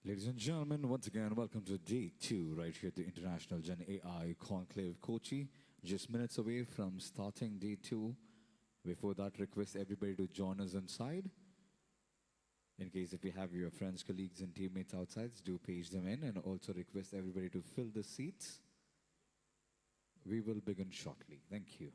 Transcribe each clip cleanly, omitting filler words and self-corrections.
Ladies and gentlemen, once again, welcome to day two, right here at the International GenAI Conclave, Kochi. Just minutes away from starting day two. Before that, request everybody to join us inside. In case if you have your friends, colleagues, and teammates outside, do page them in, and also request everybody to fill the seats. We will begin shortly. Thank you.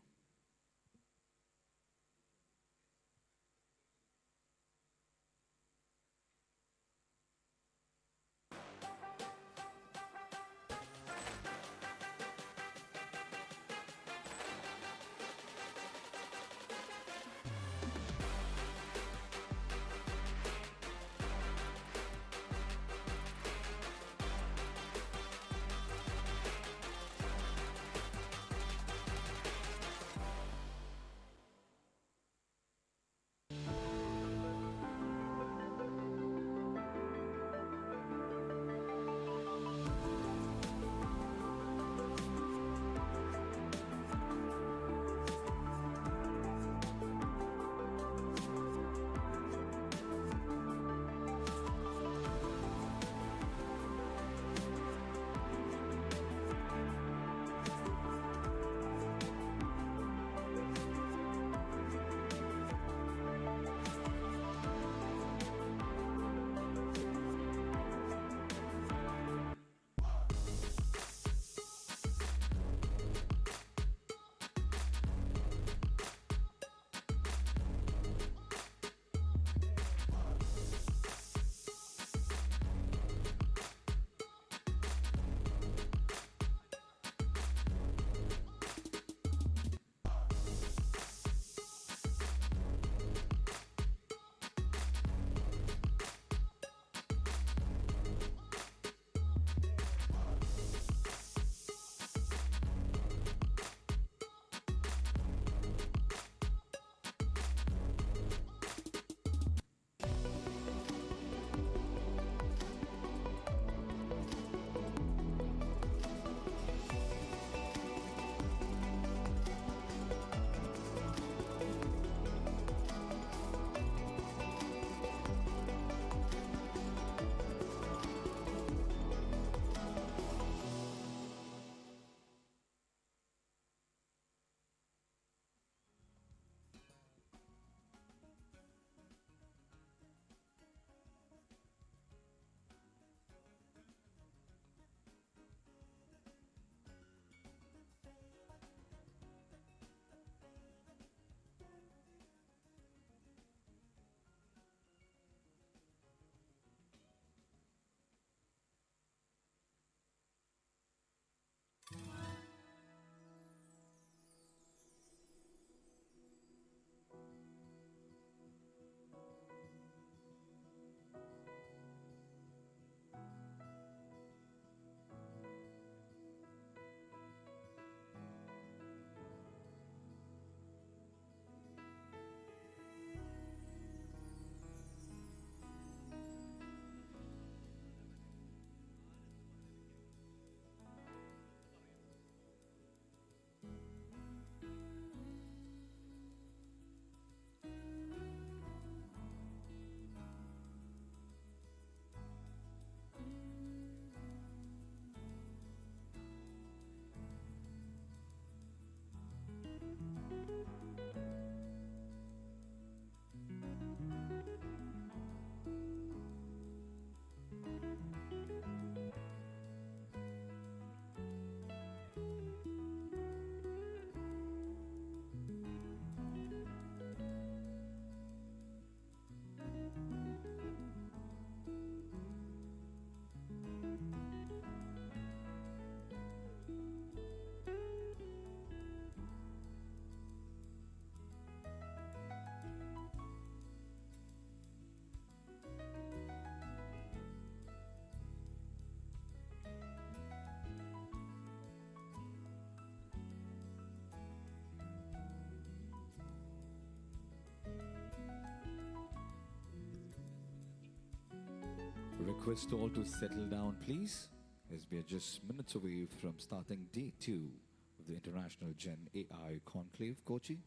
Request all to settle down, please, as we are just minutes away from starting day two of the International Gen AI Conclave, Kochi.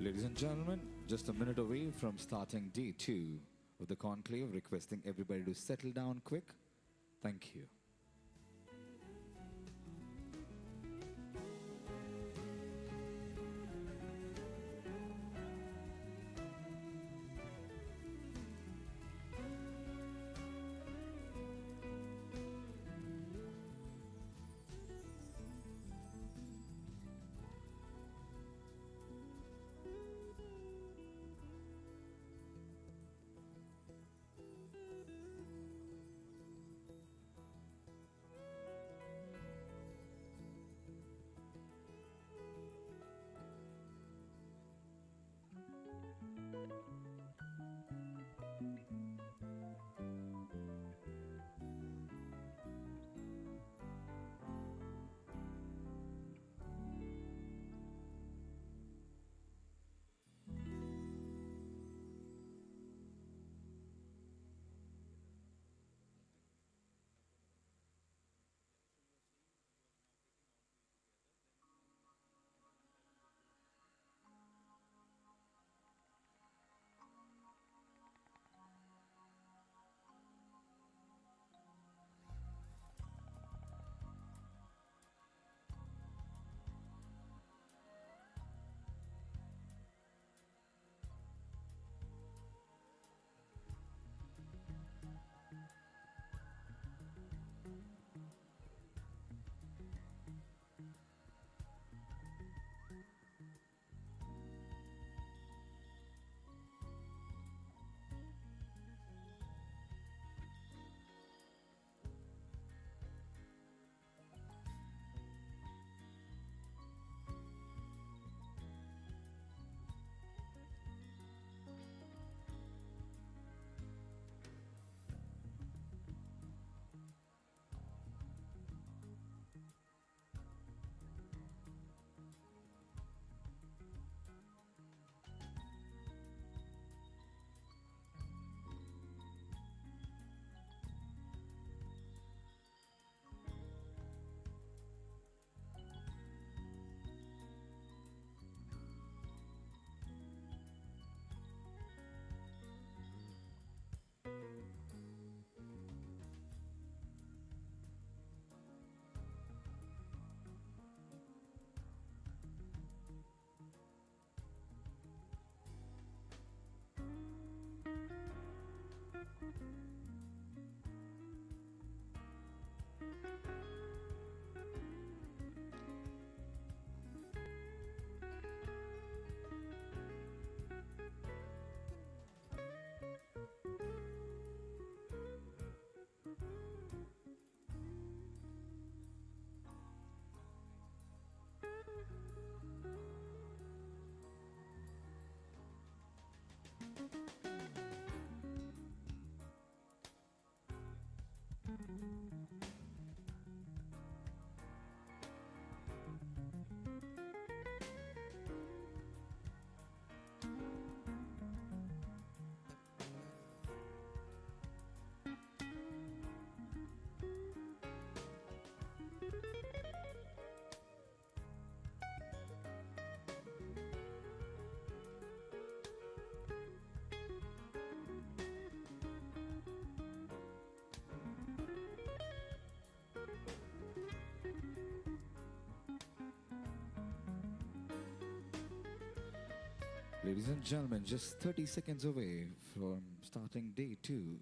Ladies and gentlemen, just a minute away from starting day two of the conclave, requesting everybody to settle down quick. Thank you. Ladies and gentlemen, just 30 seconds away from starting day two.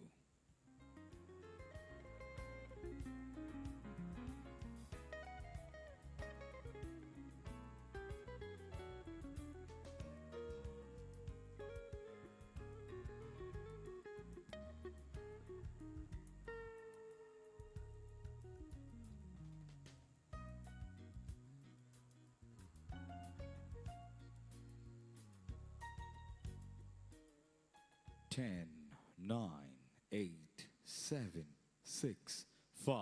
Ten, 9, 8, 7, 6, 5,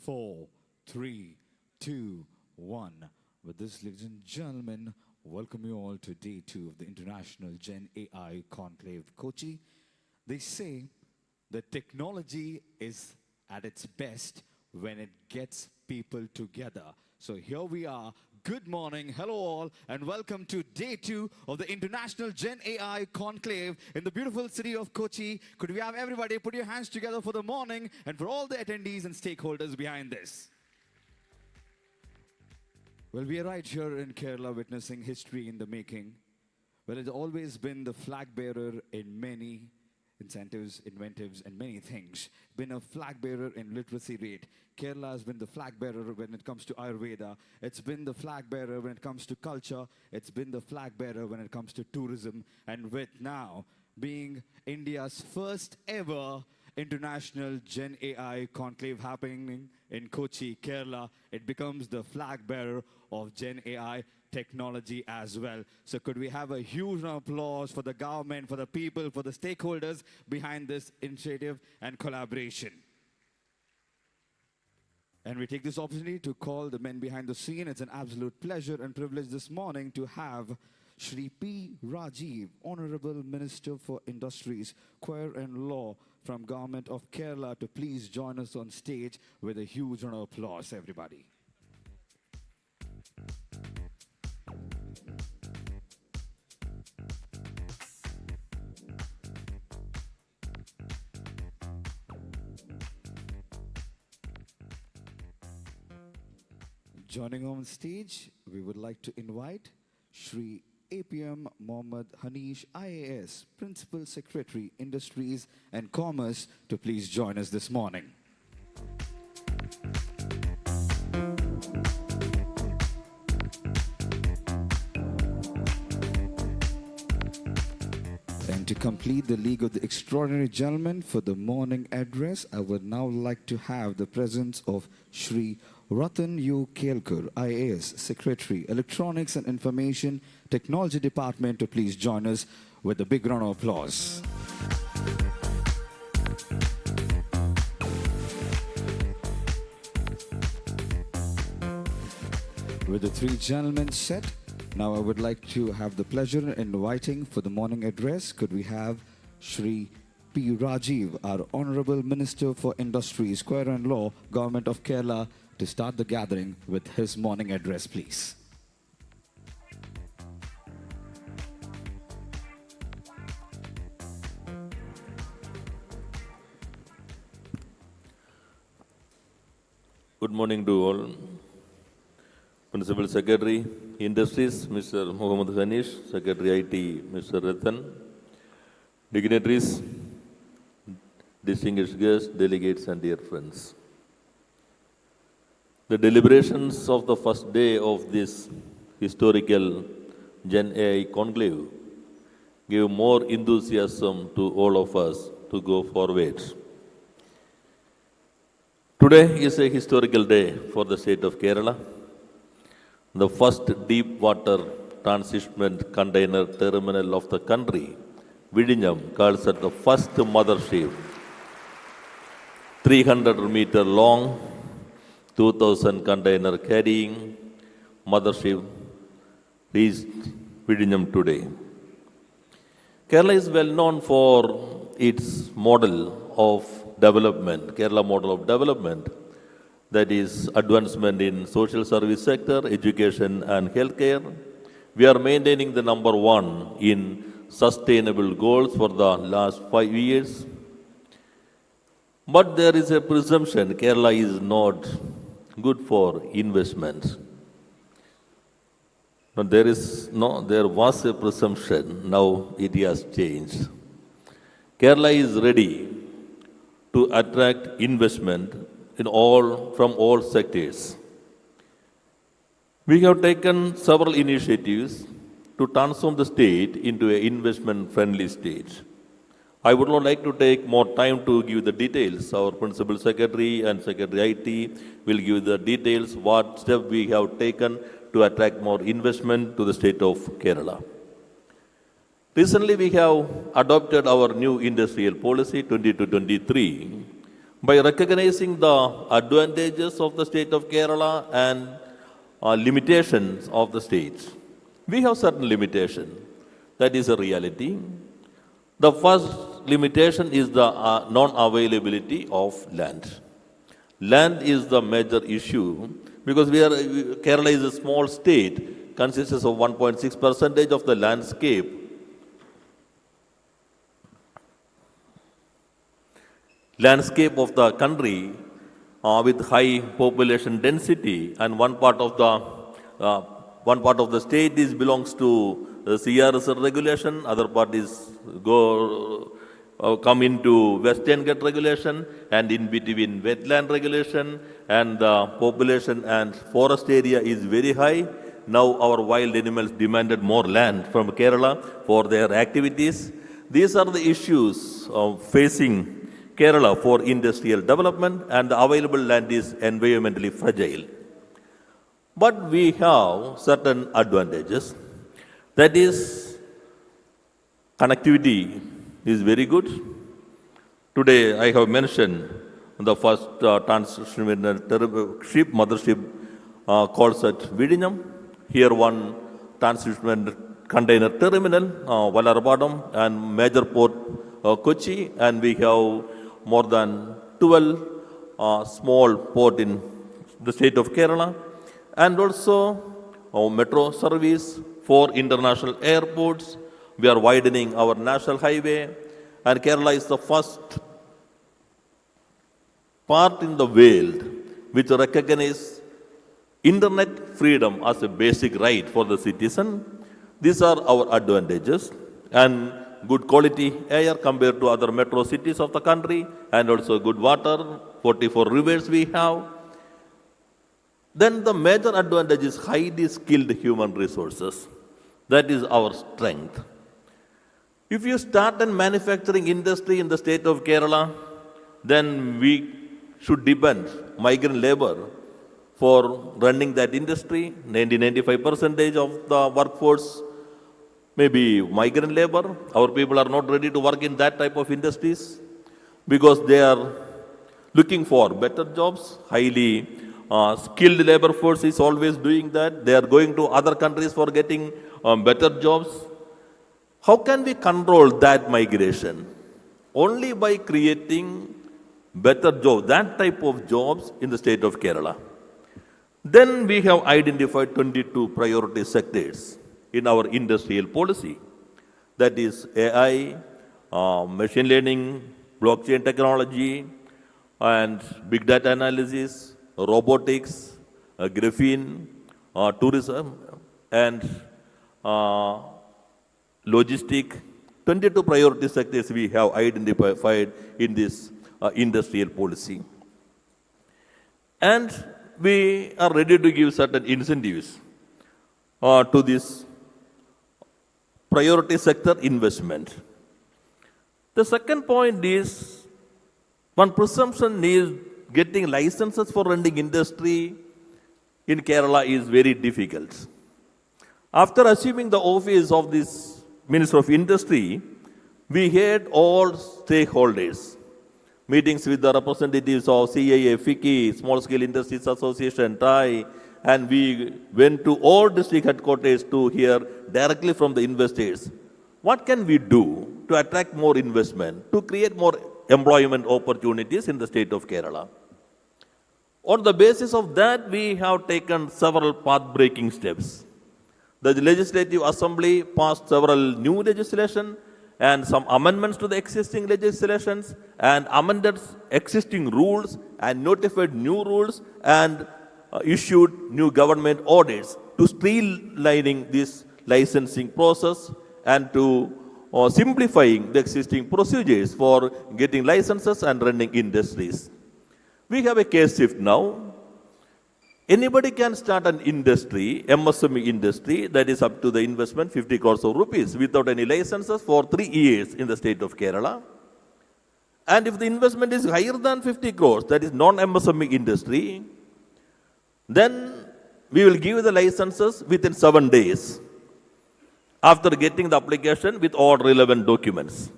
4, 3, 2, 1. With this, ladies and gentlemen, welcome you all to day two of the International GenAI Conclave Kochi. They say that technology is at its best when it gets people together. So here we are, Good morning, hello all, and welcome to day 2 of the International GenAI Conclave in the beautiful city of Kochi. Could we have everybody put your hands together for the morning and for all the attendees and stakeholders behind this? Well, we are right here in Kerala witnessing history in the making. Well, it's always been the flag bearer in many incentives, inventives, and many things. Been a flag bearer in literacy rate. Kerala has been the flag bearer when it comes to Ayurveda. It's been the flag bearer when it comes to culture. It's been the flag bearer when it comes to tourism. And with now being India's first ever International GenAI Conclave happening in Kochi, Kerala, it becomes the flag bearer of GenAI technology as well. So could we have a huge applause for the government, for the people, for the stakeholders behind this initiative and collaboration. And we take this opportunity to call the men behind the scene. It's an absolute pleasure and privilege this morning to have Shri P. Rajeev, Honorable Minister for Industries, Coir and Law from Government of Kerala to please join us on stage with a huge round of applause, everybody. Joining on stage, we would like to invite Shri APM Mohammed Hanish, IAS, Principal Secretary, Industries and Commerce, to please join us this morning. And to complete the League of the Extraordinary Gentlemen for the morning address, I would now like to have the presence of Shri Rathan U. Kelkar, IAS, Secretary, Electronics and Information Technology Department, to please join us with a big round of applause. With the three gentlemen set, now I would like to have the pleasure in inviting for the morning address. Could we have Shri P. Rajeev, our Honorable Minister for Industries, Coir and Law, Government of Kerala, to start the gathering with his morning address, please. Good morning to all. Principal Secretary, Industries, Mr. Mohammed Hanish, Secretary IT, Mr. Rathan, dignitaries, distinguished guests, delegates, and dear friends. The deliberations of the first day of this historical GenAI Conclave give more enthusiasm to all of us to go forward. Today is a historical day for the state of Kerala. The first deep water transshipment container terminal of the country, Vidinyam, calls it the first mothership, 300-meter long, 2,000 container carrying mothership reached Vidinyam today. Kerala is well known for its model of development, Kerala model of development, that is advancement in social service sector, education and healthcare. We are maintaining the number 1 in sustainable goals for the last 5 years. But there is a presumption Kerala is not good for investment. No, there was a presumption, now it has changed. Kerala is ready to attract investment from all sectors. We have taken several initiatives to transform the state into an investment-friendly state. I would not like to take more time to give the details. Our Principal Secretary and Secretary IT will give the details, what steps we have taken to attract more investment to the state of Kerala. Recently, we have adopted our new industrial policy 2022-23 by recognizing the advantages of the state of Kerala and limitations of the state. We have certain limitations. That is a reality. The first limitation is the non-availability of land. Land is the major issue because Kerala is a small state, consists of 1.6% of the landscape. Landscape of the country with high population density, and one part of the state belongs to the CRS regulation, other part is come into Western Ghat regulation, and in between wetland regulation, and the population and forest area is very high. Now our wild animals demanded more land from Kerala for their activities. These are the issues facing Kerala for industrial development, and the available land is environmentally fragile. But we have certain advantages. That is, connectivity is very good. Today I have mentioned the first ship, mothership calls at Vidinyam. Here one transshipment container terminal, Valarapadam, and major port Kochi, and we have more than 12 small port in the state of Kerala, and also metro service, 4 international airports. We are widening our national highway, and Kerala is the first part in the world which recognizes internet freedom as a basic right for the citizen. These are our advantages, and good quality air compared to other metro cities of the country, and also good water, 44 rivers we have. Then the major advantage is highly skilled human resources. That is our strength. If you start a manufacturing industry in the state of Kerala, then we should depend migrant labor for running that industry. 90-95% of the workforce may be migrant labor. Our people are not ready to work in that type of industries because they are looking for better jobs. Highly skilled labor force is always doing that. They are going to other countries for getting better jobs. How can we control that migration? Only by creating better jobs, that type of jobs in the state of Kerala. Then we have identified 22 priority sectors in our industrial policy. That is AI, machine learning, blockchain technology, and big data analysis, robotics, graphene, tourism, and logistic. 22 priority sectors we have identified in this industrial policy. And we are ready to give certain incentives to this priority sector investment. The second point is, one presumption is getting licenses for running industry in Kerala is very difficult. After assuming the office of this Minister of Industry, we had all stakeholders, meetings with the representatives of CIA, FICCI, Small Scale Industries Association, TRI, and we went to all district headquarters to hear directly from the investors. What can we do to attract more investment, to create more employment opportunities in the state of Kerala? On the basis of that, we have taken several path-breaking steps. The Legislative Assembly passed several new legislation and some amendments to the existing legislations, and amended existing rules and notified new rules, and issued new government orders to streamlining this licensing process and to simplifying the existing procedures for getting licenses and running industries. We have a case shift now. Anybody can start an industry, MSME industry, that is up to the investment 50 crores of rupees without any licenses for 3 years in the state of Kerala. And if the investment is higher than 50 crores, that is non-MSME industry, then we will give the licenses within 7 days after getting the application with all relevant documents.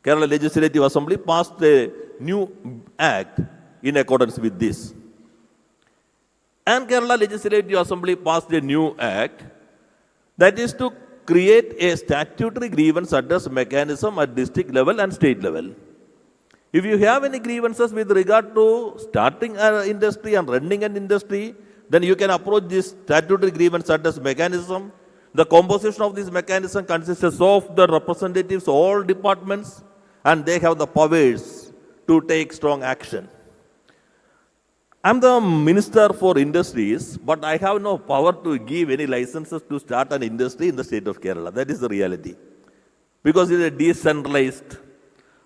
Kerala Legislative Assembly passed a new act in accordance with this. And Kerala Legislative Assembly passed a new act that is to create a statutory grievance address mechanism at district level and state level. If you have any grievances with regard to starting an industry and running an industry, then you can approach this statutory grievance redress mechanism. The composition of this mechanism consists of the representatives of all departments, and they have the powers to take strong action. I'm the Minister for Industries, but I have no power to give any licenses to start an industry in the state of Kerala. That is the reality. Because it's a decentralized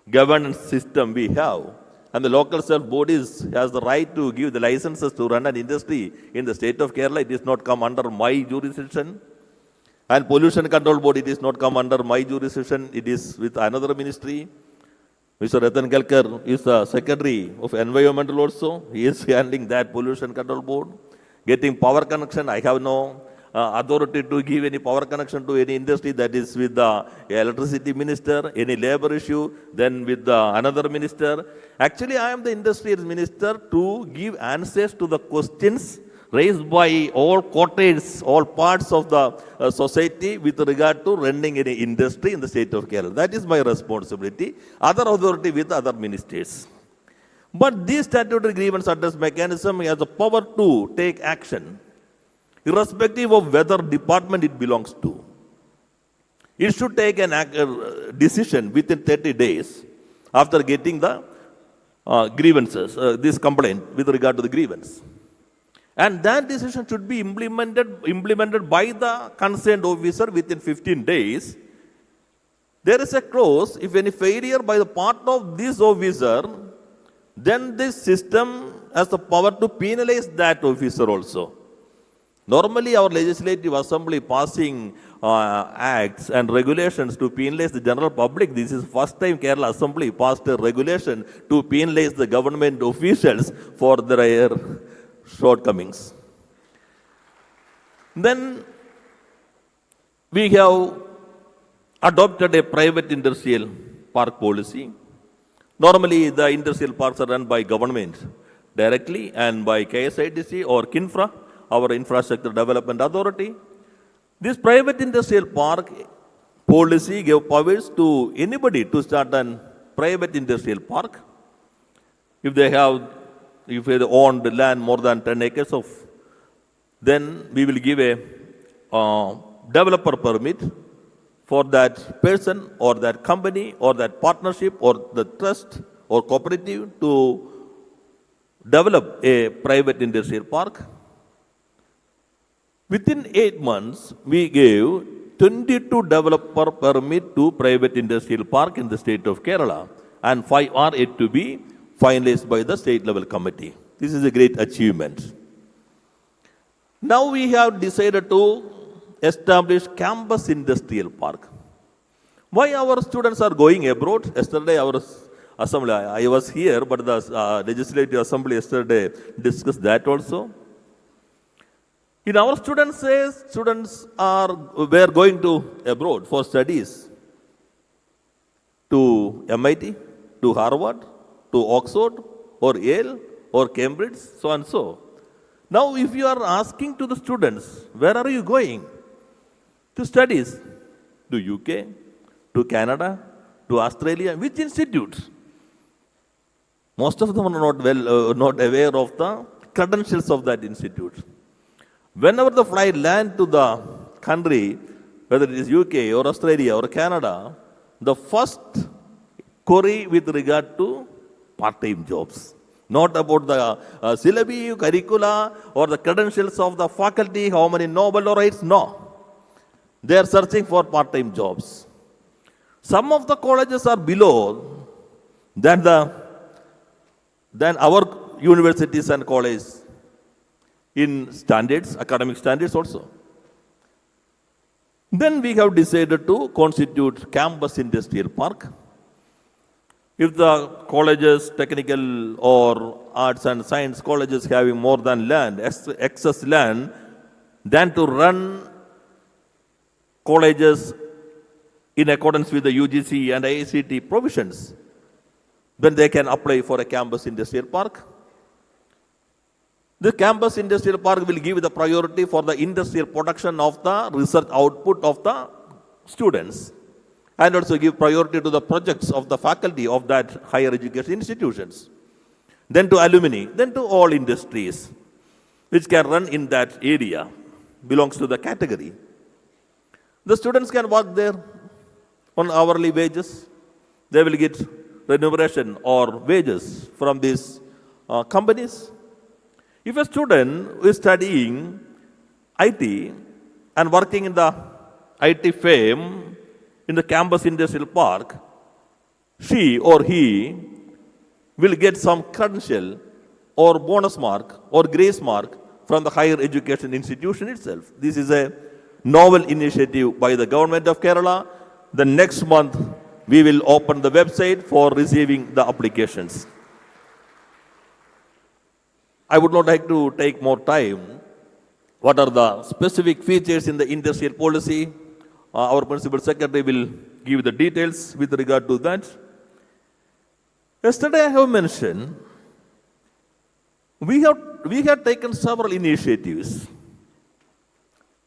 governance system we have, and the local self bodies has the right to give the licenses to run an industry in the state of Kerala. It is not come under my jurisdiction. And pollution control board, it is not come under my jurisdiction. It is with another ministry. Mr. Rathan Kelkar is the Secretary of Environmental also. He is handling that pollution control board. Getting power connection, I have no authority to give any power connection to any industry. That is with the electricity minister. Any labor issue, then with another minister. Actually, I am the industry minister to give answers to the questions raised by all quarters, all parts of the society with regard to running any industry in the state of Kerala. That is my responsibility. Other authority with other ministers. But this statutory grievance redress mechanism has the power to take action, irrespective of whether department it belongs to. It should take a decision within 30 days after getting the grievances, this complaint with regard to the grievance. And that decision should be implemented by the concerned officer within 15 days. There is a clause, if any failure by the part of this officer, then this system has the power to penalize that officer also. Normally, our legislative assembly passing acts and regulations to penalize the general public. This is first time Kerala Assembly passed a regulation to penalize the government officials for their shortcomings. Then we have adopted a private industrial park policy. Normally, the industrial parks are run by government directly and by KSIDC or KINFRA, our Infrastructure Development Authority. This private industrial park policy gave powers to anybody to start a private industrial park if they own the land more than 10 acres of, then we will give a developer permit for that person or that company or that partnership or the trust or cooperative to develop a private industrial park. Within 8 months, we gave 22 developer permit to private industrial park in the state of Kerala, and 5 are yet to be finalized by the state level committee. This is a great achievement. Now we have decided to establish campus industrial park. Why our students are going abroad? Yesterday our assembly, I was here, but the legislative assembly yesterday discussed that also. In our students says, were going to abroad for studies to MIT, to Harvard, to Oxford, or Yale, or Cambridge, so and so. Now, if you are asking to the students, where are you going? To studies, to UK, to Canada, to Australia, which institutes? Most of them are not aware of the credentials of that institute. Whenever the flight lands to the country, whether it is UK or Australia or Canada, the first query with regard to part-time jobs. Not about the syllabi, curricula, or the credentials of the faculty, how many Nobel laureates, no. They are searching for part-time jobs. Some of the colleges are below than our universities and colleges in standards, academic standards also. Then we have decided to constitute campus industrial park. If the colleges, technical or arts and science colleges having more than land, excess land, than to run colleges in accordance with the UGC and ICT provisions, then they can apply for a campus industrial park. The campus industrial park will give the priority for the industrial production of the research output of the students, and also give priority to the projects of the faculty of that higher education institutions, then to alumni, then to all industries. which can run in that area, belongs to the category. The students can work there on hourly wages. They will get remuneration or wages from these companies. If a student is studying IT and working in the IT firm in the campus industrial park, she or he will get some credential or bonus mark or grace mark from the higher education institution itself. This is a novel initiative by the government of Kerala. The next month, we will open the website for receiving the applications. I would not like to take more time. What are the specific features in the industrial policy? Our Principal Secretary will give the details with regard to that. Yesterday I have mentioned, we have taken several initiatives.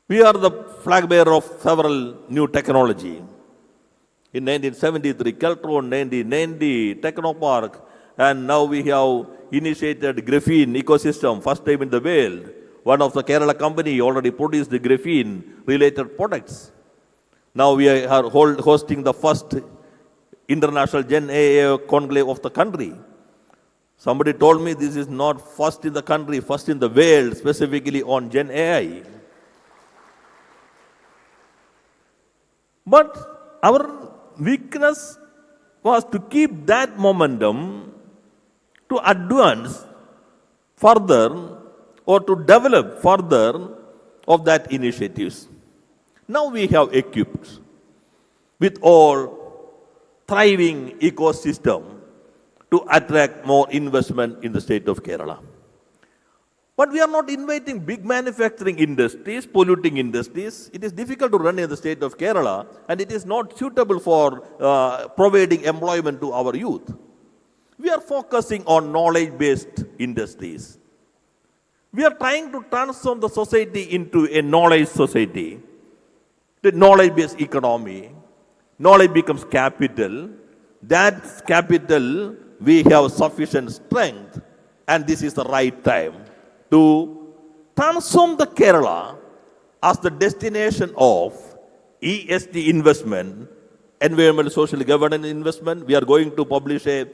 We are the flag bearer of several new technology. In 1973, Keltron, 1990, Technopark, and now we have initiated graphene ecosystem, first time in the world. One of the Kerala company already produced the graphene related products. Now we are hosting the first international GenAI Conclave of the country. Somebody told me this is not first in the country, first in the world, specifically on GenAI. But our weakness was to keep that momentum, to advance further or to develop further of that initiatives. Now we have equipped with all thriving ecosystem to attract more investment in the state of Kerala. But we are not inviting big manufacturing industries, polluting industries. It is difficult to run in the state of Kerala, and it is not suitable for providing employment to our youth. We are focusing on knowledge-based industries. We are trying to transform the society into a knowledge society, the knowledge-based economy. Knowledge becomes capital. That capital, we have sufficient strength, and this is the right time to transform the Kerala as the destination of ESG investment, environmental social governance investment. We are going to publish a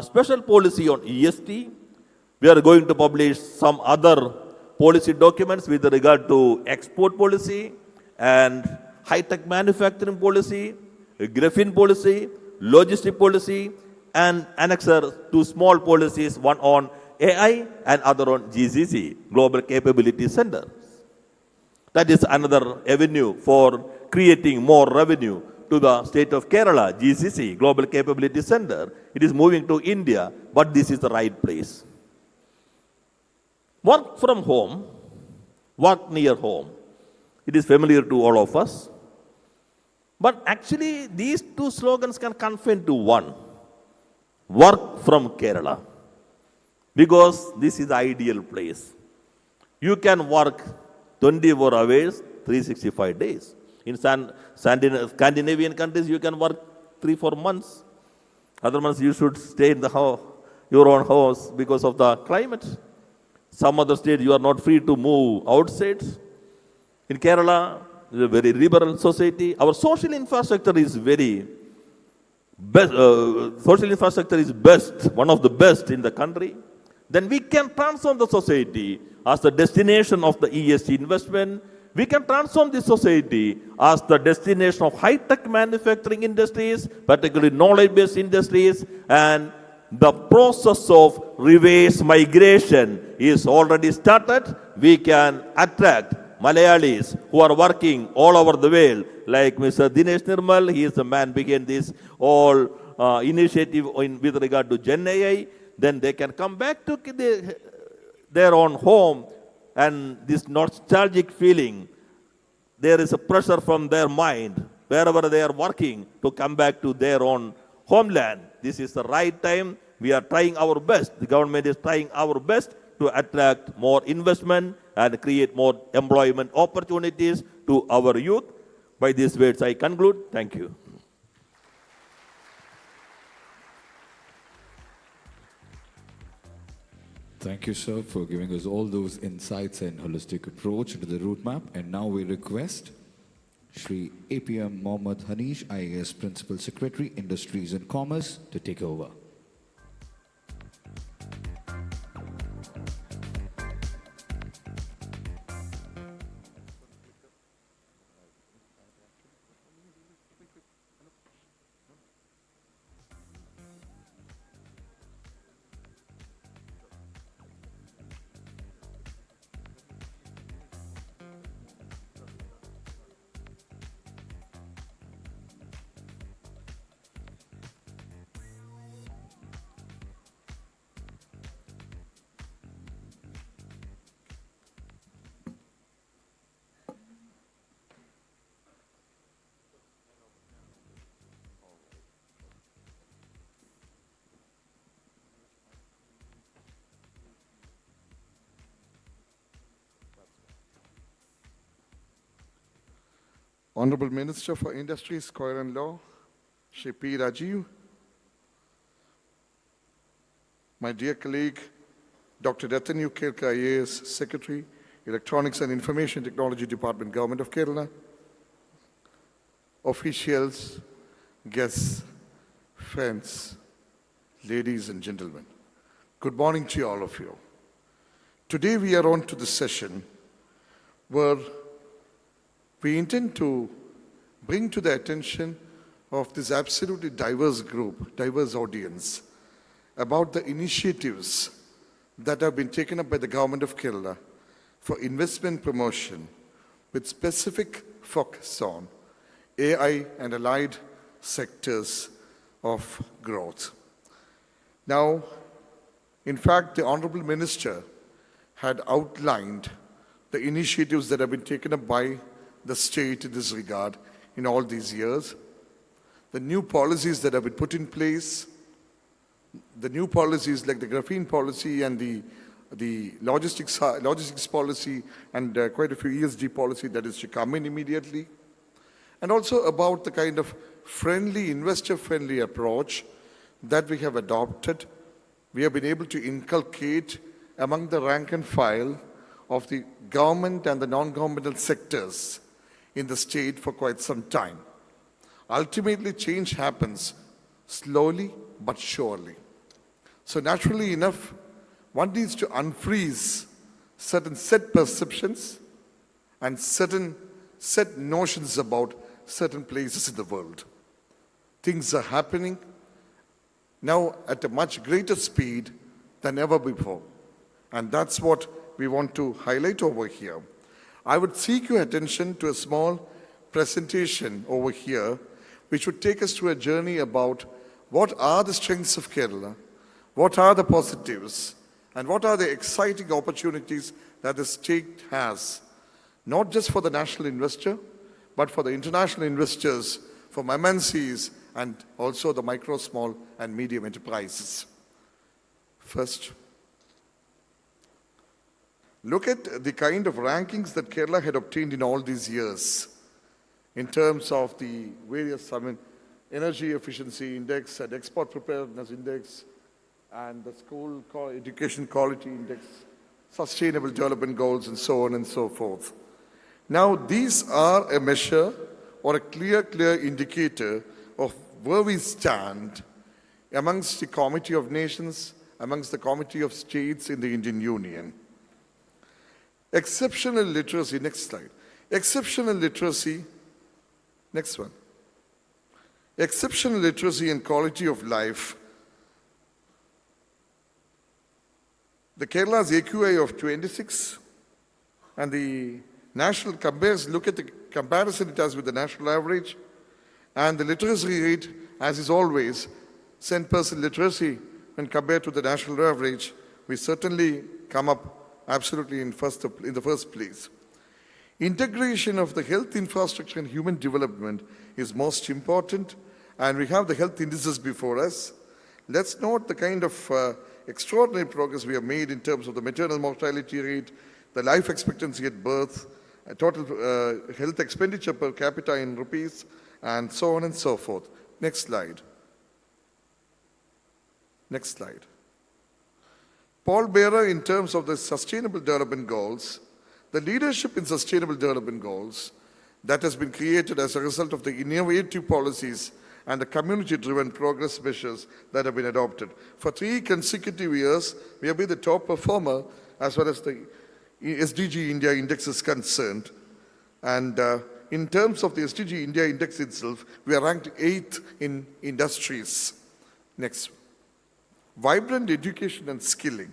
special policy on ESG. We are going to publish some other policy documents with regard to export policy and high-tech manufacturing policy, graphene policy, logistic policy, and annexer to small policies, one on AI and other on GCC, Global Capability Center. That is another avenue for creating more revenue to the state of Kerala, GCC, Global Capability Center. It is moving to India, but this is the right place. Work from home, work near home. It is familiar to all of us. But actually, these two slogans can confine to one. Work from Kerala. Because this is the ideal place. You can work 24 hours, 365 days. In Scandinavian countries, you can work 3-4 months. Other months, you should stay in the house, your own house because of the climate. Some other states, you are not free to move outside. In Kerala, it's a very liberal society. Our social infrastructure is best, one of the best in the country. Then we can transform the society as the destination of the ESG investment. We can transform the society as the destination of high-tech manufacturing industries, particularly knowledge-based industries, and the process of reverse migration is already started. We can attract Malayalis who are working all over the world, like Mr. Dinesh Nirmal. He is the man behind this all initiative with regard to GenAI. Then they can come back to their own home, and this nostalgic feeling, there is a pressure from their mind, wherever they are working, to come back to their own homeland. This is the right time. We are trying our best. The government is trying our best to attract more investment and create more employment opportunities to our youth. By these words, I conclude. Thank you. Thank you, sir, for giving us all those insights and holistic approach into the route map. And now we request Shri APM Mohammed Hanish, IAS Principal Secretary, Industries and Commerce, to take over. Honorable Minister for Industries, Coir and Law, Shri P. Rajeev, my dear colleague, Dr. Rathan, Kelkar IAS Secretary, Electronics and Information Technology Department, Government of Kerala, officials, guests, friends, ladies and gentlemen. Good morning to all of you. Today we are on to the session where we intend to bring to the attention of this absolutely diverse group, diverse audience, about the initiatives that have been taken up by the Government of Kerala for investment promotion with specific focus on AI and allied sectors of growth. Now, in fact, the Honorable Minister had outlined the initiatives that have been taken up by the state in this regard in all these years, the new policies that have been put in place, the new policies like the graphene policy and the logistics policy and quite a few ESG policy that is to come in immediately, and also about the kind of friendly, investor-friendly approach that we have adopted. We have been able to inculcate among the rank and file of the government and the non-governmental sectors in the state for quite some time. Ultimately, change happens slowly but surely. So naturally enough, one needs to unfreeze certain set perceptions and certain set notions about certain places in the world. Things are happening now at a much greater speed than ever before. And that's what we want to highlight over here. I would seek your attention to a small presentation over here, which would take us to a journey about what are the strengths of Kerala, what are the positives, and what are the exciting opportunities that the state has, not just for the national investor, but for the international investors, for MNCs, and also the micro, small, and medium enterprises. First, look at the kind of rankings that Kerala had obtained in all these years in terms of the various, energy efficiency index and export preparedness index and the school education quality index, sustainable development goals, and so on and so forth. Now, these are a measure or a clear indicator of where we stand amongst the Committee of Nations, amongst the Committee of States in the Indian Union. Exceptional literacy, next slide. Exceptional literacy, next one. Exceptional literacy and quality of life. The Kerala's AQI of 26 and the national compares, look at the comparison it has with the national average, and the literacy rate, as is always, 10% literacy when compared to the national average, we certainly come up absolutely in the first place. Integration of the health infrastructure and human development is most important, and we have the health indices before us. Let's note the kind of extraordinary progress we have made in terms of the maternal mortality rate, the life expectancy at birth, total health expenditure per capita in rupees, and so on and so forth. Next slide. Next slide. pallbearer in terms of the Sustainable Development Goals, the leadership in Sustainable Development Goals that has been created as a result of the innovative policies and the community-driven progress measures that have been adopted. For 3 consecutive years, we have been the top performer as far as the SDG India Index is concerned. And in terms of the SDG India Index itself, we are ranked 8th in industries. Next. Vibrant education and skilling.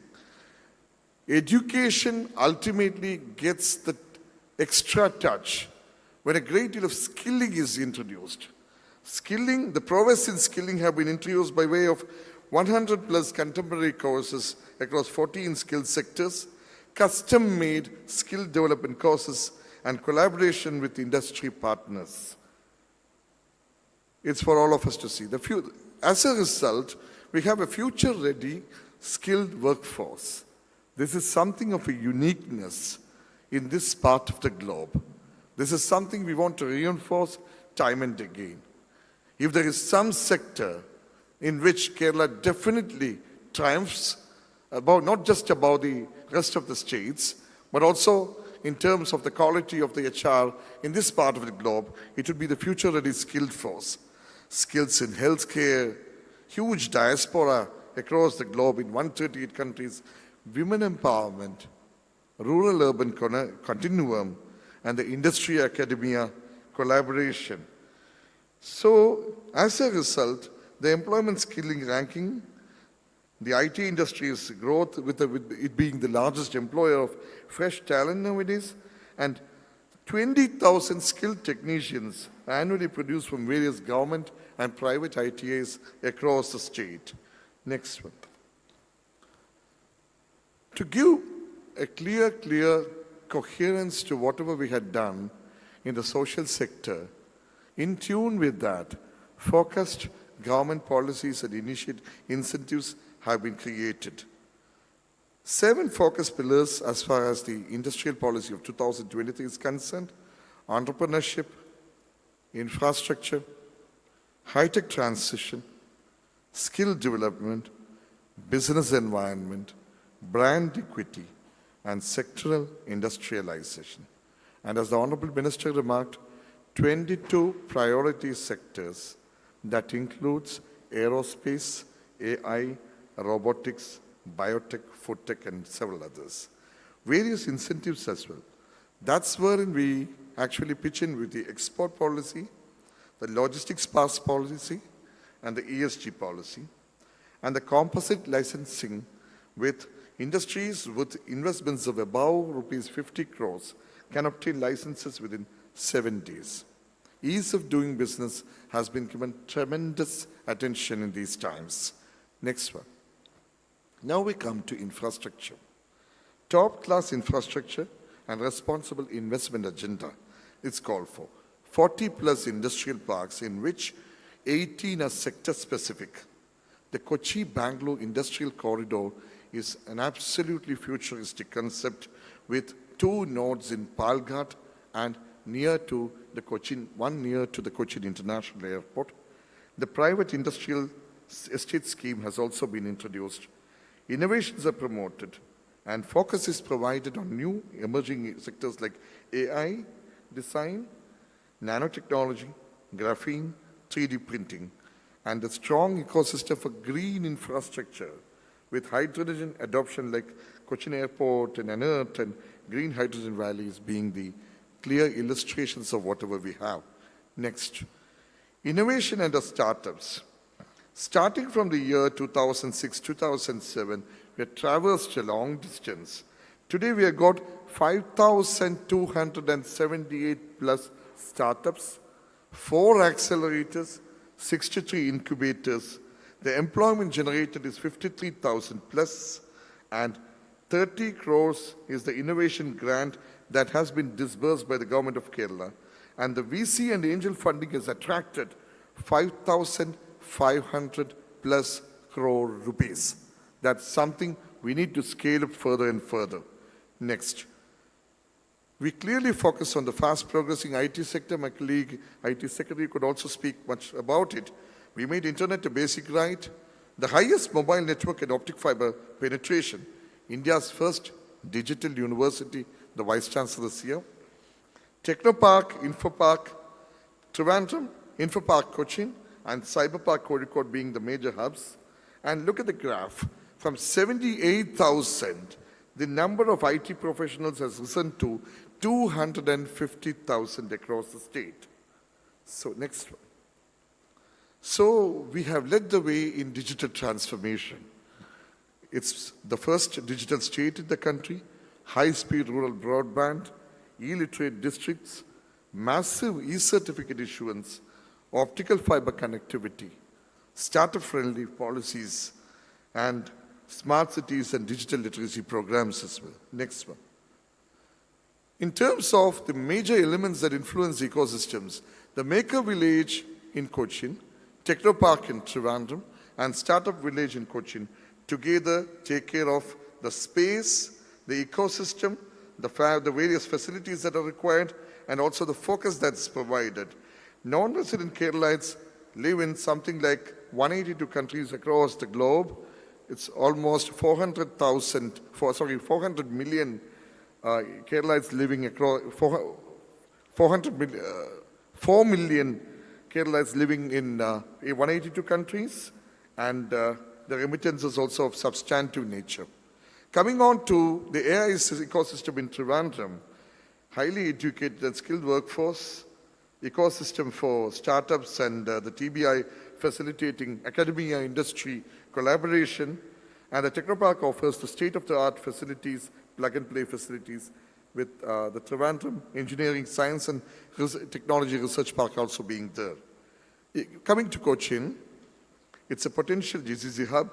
Education ultimately gets the extra touch when a great deal of skilling is introduced. Skilling, the prowess in skilling have been introduced by way of 100 plus contemporary courses across 14 skill sectors, custom-made skill development courses, and collaboration with industry partners. It's for all of us to see. As a result, we have a future-ready, skilled workforce. This is something of a uniqueness in this part of the globe. This is something we want to reinforce time and again. If there is some sector in which Kerala definitely triumphs, not just above the rest of the states, but also in terms of the quality of the HR in this part of the globe, it would be the future-ready skilled force. Skills in healthcare, huge diaspora across the globe in 138 countries, women empowerment, rural-urban continuum, and the industry-academia collaboration. So, as a result, the employment skilling ranking, the IT industry's growth with it being the largest employer of fresh talent nowadays, and 20,000 skilled technicians annually produced from various government and private ITAs across the state. Next one. To give a clear coherence to whatever we had done in the social sector, in tune with that, focused government policies and incentives have been created. 7 focus pillars as far as the industrial policy of 2023 is concerned: entrepreneurship, infrastructure, high-tech transition, skill development, business environment, brand equity, and sectoral industrialization. And as the Honorable Minister remarked, 22 priority sectors that includes aerospace, AI, robotics, biotech, food tech, and several others. Various incentives as well. That's wherein we actually pitch in with the export policy, the logistics pass policy, and the ESG policy, and the composite licensing with industries with investments of above rupees 50 crores can obtain licenses within 7 days. Ease of doing business has been given tremendous attention in these times. Next one. Now we come to infrastructure. Top-class infrastructure and responsible investment agenda is called for. 40 plus industrial parks in which 18 are sector-specific. The Kochi-Bangalore Industrial Corridor is an absolutely futuristic concept with 2 nodes in Palghat and one near to the Kochi International Airport. The private industrial estate scheme has also been introduced. Innovations are promoted and focus is provided on new emerging sectors like AI, design, nanotechnology, graphene, 3D printing, and a strong ecosystem for green infrastructure with hydrogen adoption like Cochin Airport and Anert and green hydrogen valleys being the clear illustrations of whatever we have. Next, innovation and the startups. Starting from the year 2006-2007, we have traversed a long distance. Today we have got 5,278 plus startups, 4 accelerators, 63 incubators. The employment generated is 53,000 plus, and 30 crores is the innovation grant that has been disbursed by the government of Kerala. And the VC and angel funding has attracted 5,500 plus crore rupees. That's something we need to scale up further and further. Next. We clearly focus on the fast progressing IT sector. My colleague, IT Secretary, could also speak much about it. We made internet a basic right, the highest mobile network and optic fiber penetration India's first digital university, the Vice Chancellor is here. Technopark, Infopark, Trivandrum, Infopark Kochi, and Cyberpark Kozhikode being the major hubs. And look at the graph. From 78,000, the number of IT professionals has risen to 250,000 across the state. So next one. So we have led the way in digital transformation. It's the first digital state in the country, high-speed rural broadband, illiterate districts, massive e-certificate issuance, optical fiber connectivity, startup-friendly policies, and smart cities and digital literacy programs as well. Next one. In terms of the major elements that influence ecosystems, the Maker Village in Cochin, Technopark in Trivandrum, and Startup Village in Cochin together take care of the space, the ecosystem, the various facilities that are required, and also the focus that's provided. Non-resident Keralites live in something like 182 countries across the globe. It's almost 400 million Keralites living across 4 million Keralites living in 182 countries, and the remittance is also of substantive nature. Coming on to the AI ecosystem in Trivandrum, highly educated and skilled workforce, ecosystem for startups and the TBI facilitating academia industry collaboration, and the Technopark offers the state-of-the-art facilities, plug-and-play facilities, with the Trivandrum Engineering, Science and Technology Research Park also being there. Coming to Cochin, it's a potential GCC hub.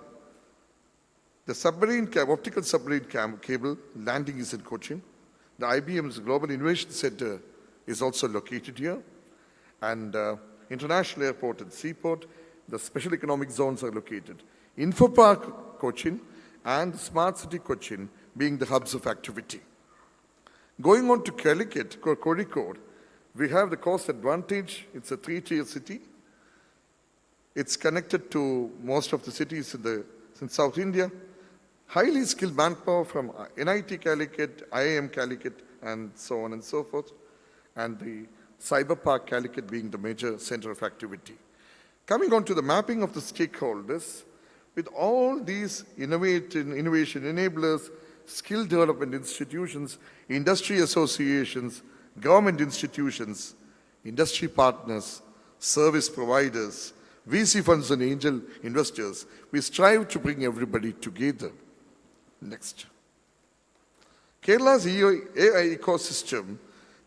The optical submarine cable landing is in Cochin. The IBM's Global Innovation Center is also located here. And International Airport and Seaport, the special economic zones are located. Infopark Cochin and Smart City Cochin being the hubs of activity. Going on to Kozhikode, we have the cost advantage. It's a 3-tier city. It's connected to most of the cities in South India. Highly skilled manpower from NIT Calicut, IIM Calicut, and so on and so forth. And the Cyberpark Calicut being the major center of activity. Coming on to the mapping of the stakeholders, with all these innovation enablers, skill development institutions, industry associations, government institutions, industry partners, service providers, VC funds and angel investors, we strive to bring everybody together. Next. Kerala's AI ecosystem,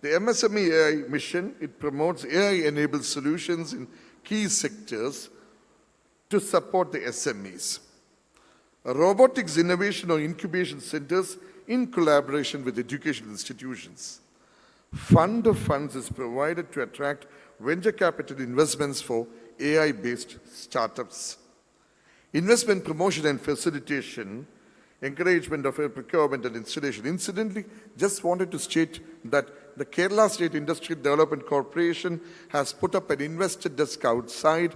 the MSME AI mission, it promotes AI-enabled solutions in key sectors to support the SMEs. Robotics innovation or incubation centers in collaboration with educational institutions. Fund of funds is provided to attract venture capital investments for AI-based startups. Investment promotion and facilitation, encouragement of procurement and installation. Incidentally, just wanted to state that the Kerala State Industrial Development Corporation has put up an investor desk outside,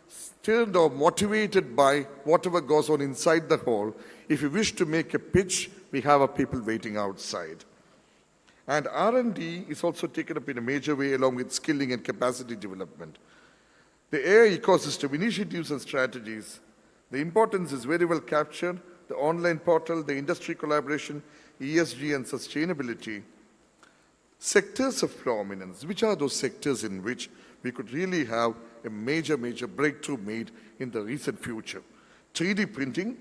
stirred or motivated by whatever goes on inside the hall. If you wish to make a pitch, we have our people waiting outside. And R&D is also taken up in a major way along with skilling and capacity development. The AI ecosystem initiatives and strategies, the importance is very well captured. The online portal, the industry collaboration, ESG and sustainability. Sectors of prominence, which are those sectors in which we could really have a major breakthrough made in the recent future? 3D printing,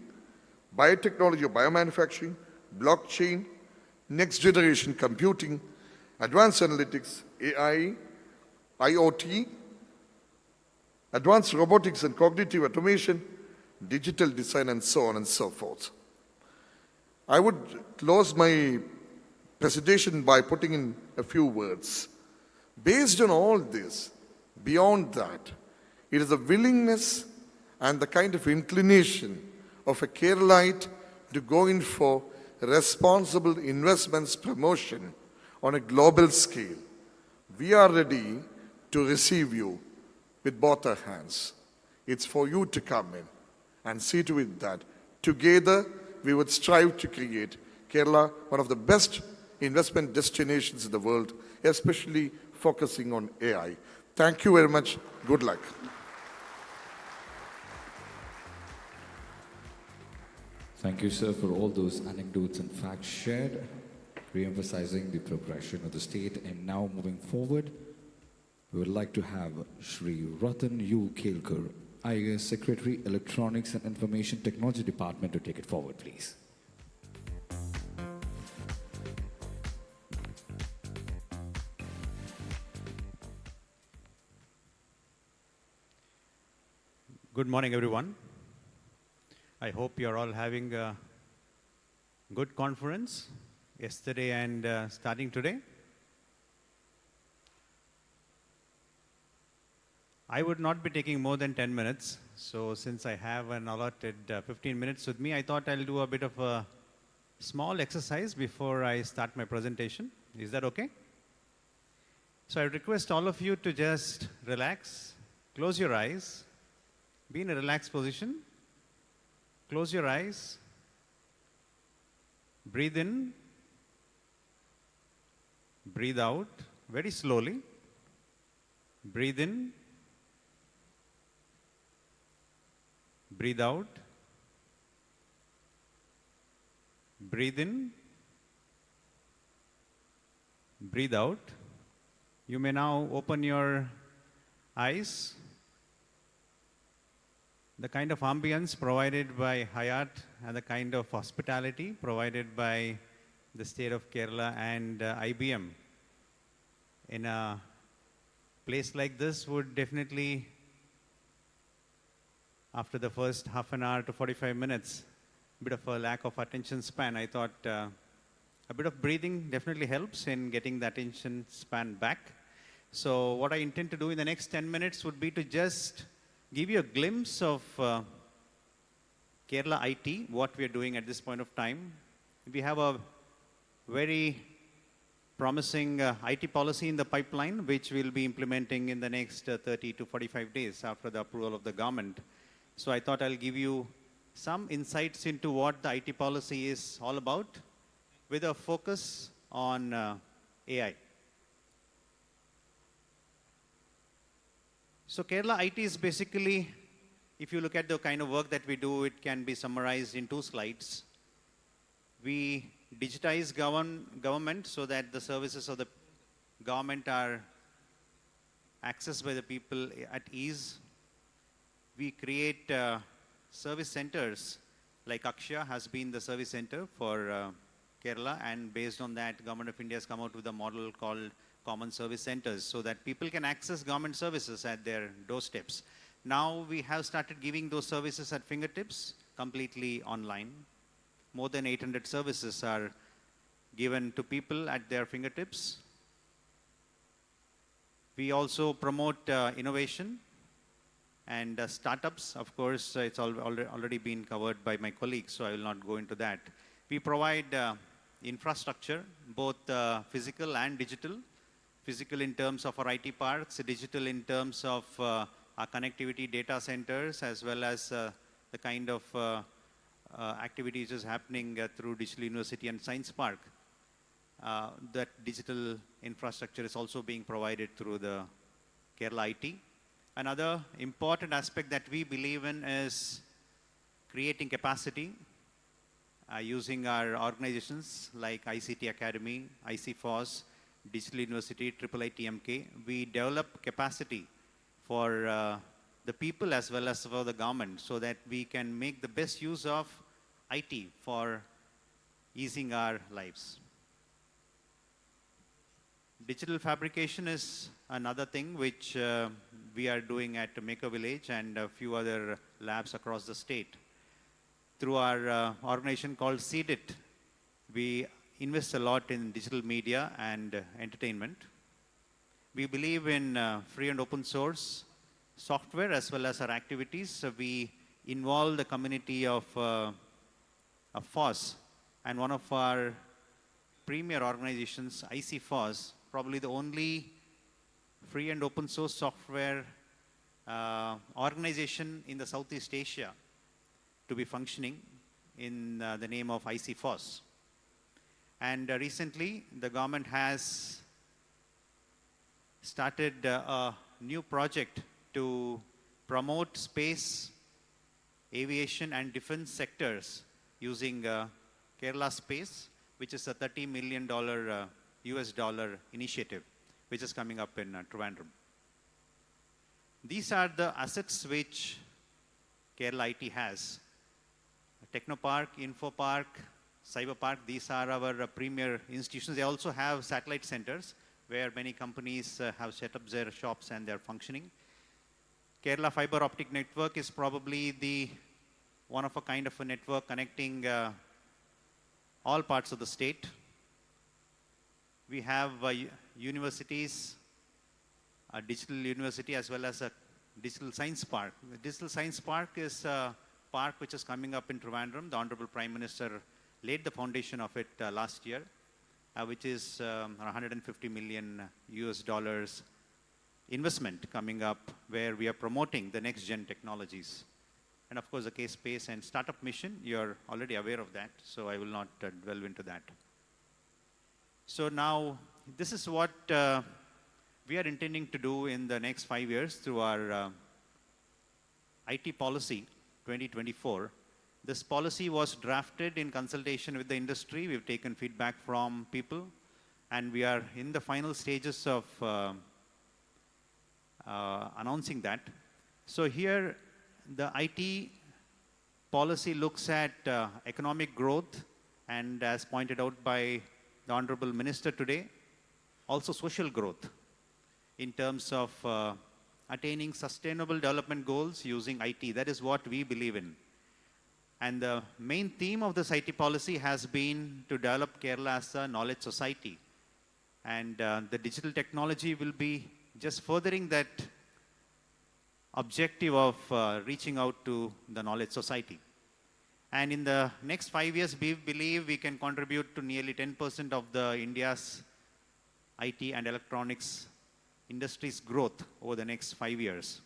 biotechnology or biomanufacturing, blockchain, next generation computing, advanced analytics, AI, IoT, advanced robotics and cognitive automation, digital design, and so on and so forth. I would close my presentation by putting in a few words. Based on all this, beyond that, it is the willingness and the kind of inclination of a Keralite to go in for responsible investments promotion on a global scale. We are ready to receive you with both our hands. It's for you to come in and see to it that together we would strive to create Kerala one of the best investment destinations in the world, especially focusing on AI. Thank you very much. Good luck. Thank you, sir, for all those anecdotes and facts shared, re-emphasizing the progression of the state. And now moving forward, we would like to have Shri Rathan U. Kelkar, IAS Secretary, Electronics and Information Technology Department, to take it forward, please. Good morning, everyone. I hope you're all having a good conference yesterday and starting today. I would not be taking more than 10 minutes. So since I have an allotted 15 minutes with me, I thought I'll do a bit of a small exercise before I start my presentation. Is that okay? So I request all of you to just relax, close your eyes, be in a relaxed position, close your eyes, breathe in, breathe out very slowly, breathe in, breathe out, breathe in, breathe out. You may now open your eyes. The kind of ambience provided by Hyatt and the kind of hospitality provided by the state of Kerala and IBM in a place like this would definitely, after the first half an hour to 45 minutes, a bit of a lack of attention span. I thought a bit of breathing definitely helps in getting the attention span back. So what I intend to do in the next 10 minutes would be to just give you a glimpse of Kerala IT, what we are doing at this point of time. We have a very promising IT policy in the pipeline, which we'll be implementing in the next 30 to 45 days after the approval of the government. So I thought I'll give you some insights into what the IT policy is all about with a focus on AI. So Kerala IT is basically, if you look at the kind of work that we do, it can be summarized in 2 slides. We digitize government so that the services of the government are accessed by the people at ease. We create service centers, like Akshaya has been the service center for Kerala, and based on that, Government of India has come out with a model called common service centers so that people can access government services at their doorsteps. Now we have started giving those services at fingertips, completely online. More than 800 services are given to people at their fingertips. We also promote innovation and startups. Of course, it's already been covered by my colleagues, so I will not go into that. We provide infrastructure, both physical and digital. Physical in terms of our IT parks, digital in terms of our connectivity data centers, as well as the kind of activities is happening through Digital University and Science Park. That digital infrastructure is also being provided through the Kerala IT. Another important aspect that we believe in is creating capacity using our organizations like ICT Academy, ICFOS, Digital University, IIITMK. We develop capacity for the people as well as for the government so that we can make the best use of IT for easing our lives. Digital fabrication is another thing which we are doing at Maker Village and a few other labs across the state. Through our organization called CDIT, we invest a lot in digital media and entertainment. We believe in free and open source software as well as our activities. So we involve the community of FOSS, and one of our premier organizations, ICFOS, probably the only free and open source software organization in the Southeast Asia to be functioning. in the name of ICFOS. And recently, the government has started a new project to promote space, aviation, and defense sectors using Kerala Space, which is a $30 million US dollar initiative, which is coming up in Trivandrum. These are the assets which Kerala IT has. Technopark, Infopark, Cyberpark, these are our premier institutions. They also have satellite centers where many companies have set up their shops and they're functioning. Kerala Fiber Optic Network is probably the one of a kind of a network connecting all parts of the state. We have universities, a digital university as well as a digital science park. The digital science park is a park which is coming up in Trivandrum. The Honorable Prime Minister laid the foundation of it last year, which is 150 million US dollars investment coming up where we are promoting the next gen technologies. And of course, the K-Space and Startup Mission, you're already aware of that, so I will not delve into that. So now, this is what we are intending to do in the next 5 years through our IT policy 2024. This policy was drafted in consultation with the industry. We've taken feedback from people, and we are in the final stages of announcing that. So here, the IT policy looks at economic growth, and as pointed out by the Honorable Minister today, also social growth in terms of attaining sustainable development goals using IT. That is what we believe in. And the main theme of this IT policy has been to develop Kerala as a knowledge society. And the digital technology will be just furthering that objective of reaching out to the knowledge society. And in the next 5 years, we believe we can contribute to nearly 10% of the India's IT and electronics industry's growth over the next 5 years.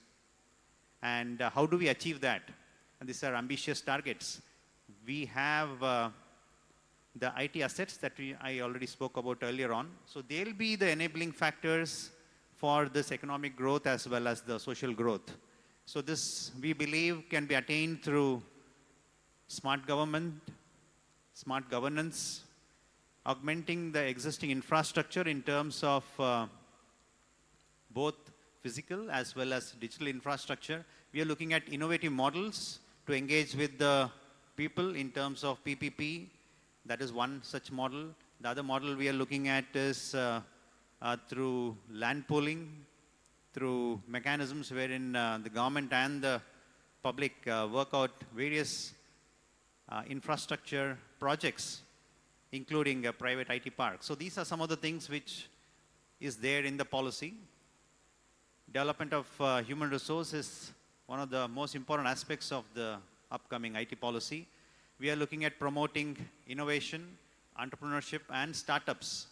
And how do we achieve that? And these are ambitious targets. We have the IT assets that I already spoke about earlier on. So they'll be the enabling factors for this economic growth as well as the social growth. So this, we believe, can be attained through smart government, smart governance, augmenting the existing infrastructure in terms of both physical as well as digital infrastructure. We are looking at innovative models to engage with the people in terms of PPP. That is one such model. The other model we are looking at is through land pooling, through mechanisms wherein the government and the public work out various infrastructure projects, including a private IT park. So these are some of the things which is there in the policy. Development of human resource is one of the most important aspects of the upcoming IT policy. We are looking at promoting innovation, entrepreneurship, and startups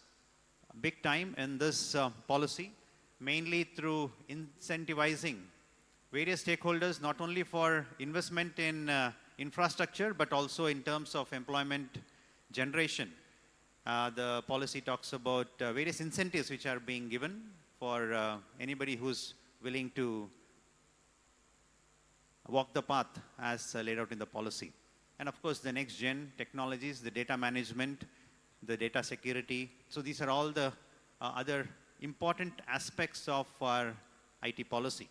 big time in this policy, mainly through incentivizing various stakeholders, not only for investment in infrastructure, but also in terms of employment generation. The policy talks about various incentives which are being given for anybody who's willing to walk the path as laid out in the policy. And of course, the next gen technologies, the data management, the data security. So these are all the other important aspects of our IT policy.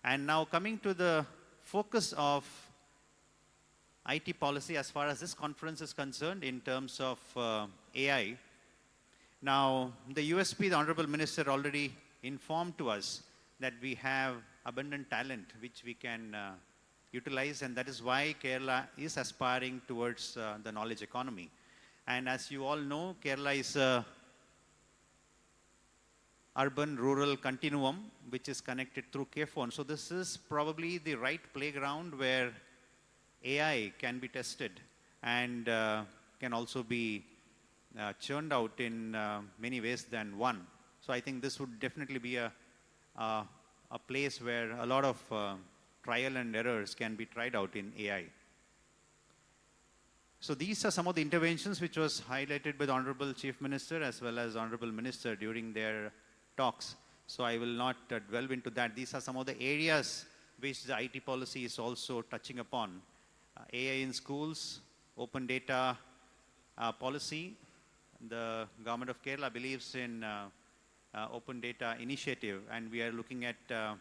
And now coming to the focus of IT policy as far as this conference is concerned in terms of AI. Now, the USP, the Honorable Minister already informed to us that we have abundant talent which we can utilize, and that is why Kerala is aspiring towards the knowledge economy. And as you all know, Kerala is a urban-rural continuum which is connected through K-phone. So this is probably the right playground where AI can be tested and can also be churned out in many ways than one. So I think this would definitely be a place where a lot of trial and errors can be tried out in AI. So these are some of the interventions which was highlighted by the Honorable Chief Minister as well as Honorable Minister during their talks. So I will not delve into that. These are some of the areas which the IT policy is also touching upon. AI in schools, open data policy. The government of Kerala believes in open data initiative, and we are looking at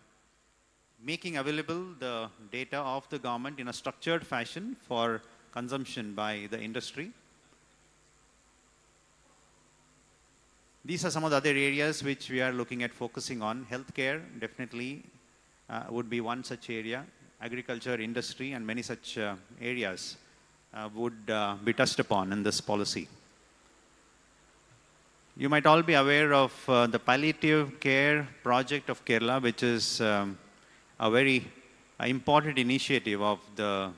making available the data of the government in a structured fashion for consumption by the industry. These are some of the other areas which we are looking at focusing on. Healthcare definitely would be one such area. Agriculture, industry, and many such areas would be touched upon in this policy. You might all be aware of the palliative care project of Kerala, which is a very important initiative of the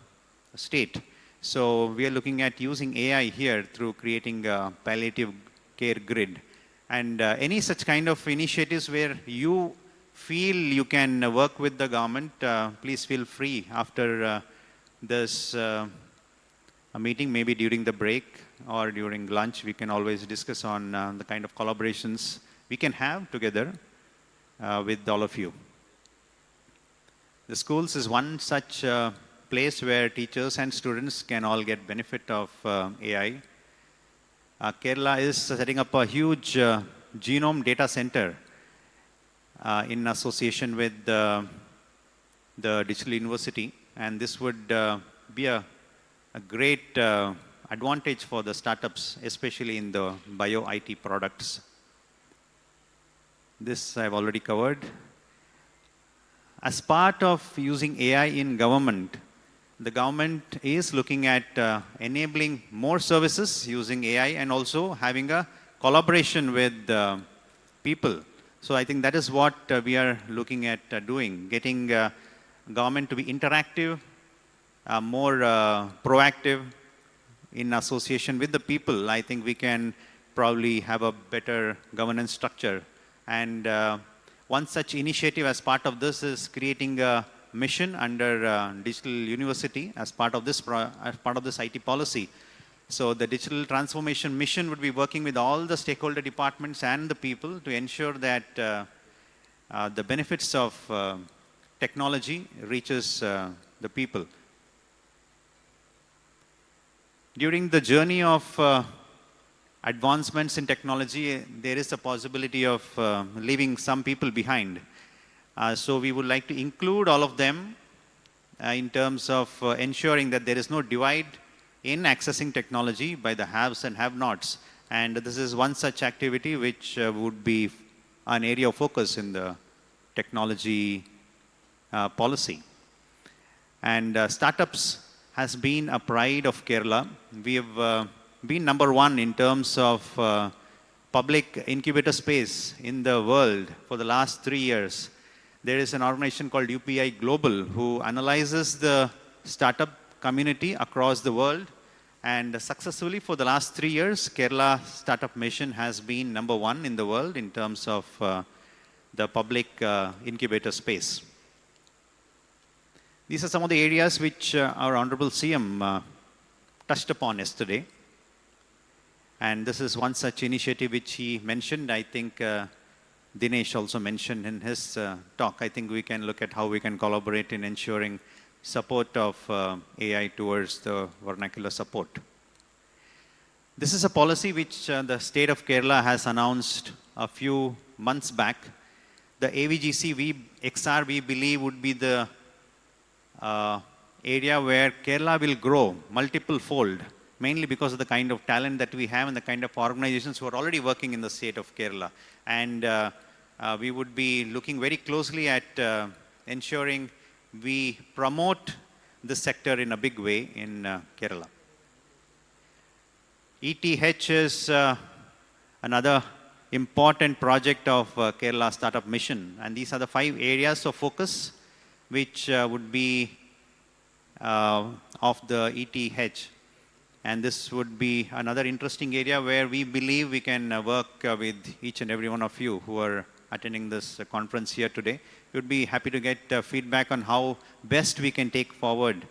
state. So we are looking at using AI here through creating a palliative care grid. And any such kind of initiatives where you feel you can work with the government, please feel free after this meeting, maybe during the break or during lunch. We can always discuss on the kind of collaborations we can have together with all of you. The schools is one such place where teachers and students can all get benefit of AI. Kerala is setting up a huge genome data center in association with the Digital University, and this would be a great advantage for the startups, especially in the bio-IT products. This I've already covered. As part of using AI in government, the government is looking at enabling more services using AI and also having a collaboration with people. So I think that is what we are looking at doing, getting government to be interactive, more proactive in association with the people. I think we can probably have a better governance structure. And one such initiative as part of this is creating a mission under Digital University as part of this IT policy. So the digital transformation mission would be working with all the stakeholder departments and the people to ensure that the benefits of technology reaches the people. During the journey of advancements in technology, there is a possibility of leaving some people behind. So we would like to include all of them in terms of ensuring that there is no divide in accessing technology by the haves and have-nots. And this is one such activity which would be an area of focus in the technology policy. And startups has been a pride of Kerala. We have been #1 in terms of public incubator space in the world for the last 3 years. There is an organization called UPI Global who analyzes the startup community across the world, and successfully for the last 3 years, Kerala Startup Mission has been #1 in the world in terms of the public incubator space. These are some of the areas which our Honorable CM touched upon yesterday. And this is one such initiative which he mentioned. I think Dinesh also mentioned in his talk. I think we can look at how we can collaborate in ensuring support of AI towards the vernacular support. This is a policy which the state of Kerala has announced a few months back. The AVGC XR, we believe, would be the area where Kerala will grow multiple fold, mainly because of the kind of talent that we have and the kind of organizations who are already working in the state of Kerala. And we would be looking very closely at ensuring we promote this sector in a big way in Kerala. ETH is another important project of Kerala Startup Mission. And these are the 5 areas of focus which would be of the ETH. And this would be another interesting area where we believe we can work with each and every one of you who are attending this conference here today. We would be happy to get feedback on how best we can take forward